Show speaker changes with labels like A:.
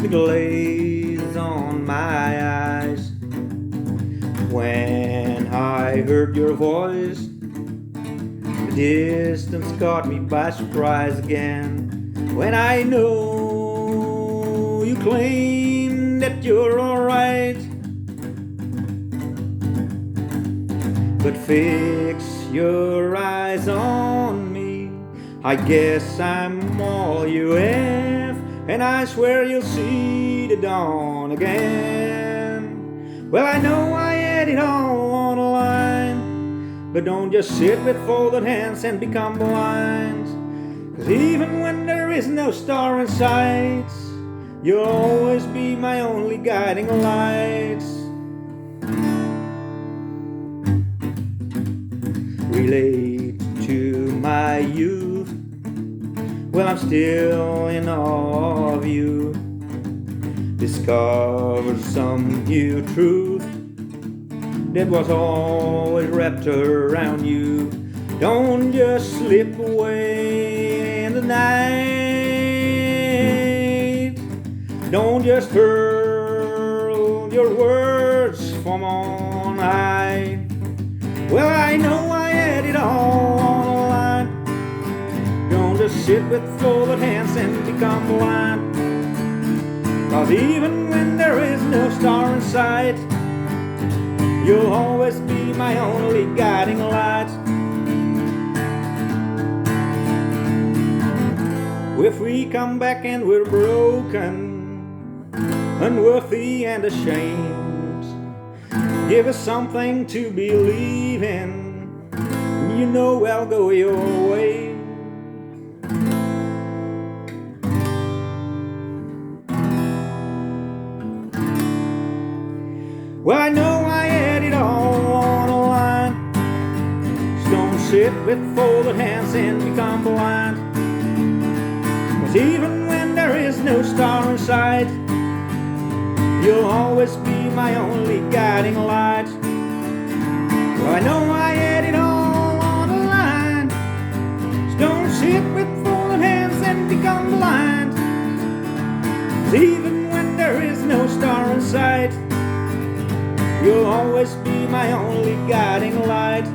A: the glaze on my eyes. When I heard your voice, the distance caught me by surprise again. When I know you claim that you're alright, but fix your eyes on me, I guess I'm all you have, and I swear you'll see the dawn again. Well, I know I had it all on the line, but don't just sit with folded hands and become blind. 'Cause even when there is no star in sight, you'll always be my only guiding light. Relate to my youth, well, I'm still in awe of you. Discovered some new truth that was always wrapped around you. Don't just slip away in the night. Don't just hurl your words from on high. Well, I know I had it all on the line. Don't just sit with folded hands and become blind. 'Cause even when there is no star in sight, you'll always be my only guiding light. If we come back and we're broken, unworthy and ashamed, give us something to believe in. You know I'll go your way. Well, I know I had it all on the line. So don't sit with folded hands and become blind. 'Cause even when there is no star in sight, you'll always be my only guiding light. Well, I know I had it all on the line. So don't sit with folded hands and become blind. 'Cause even when there is no star in sight, you'll always be my only guiding light.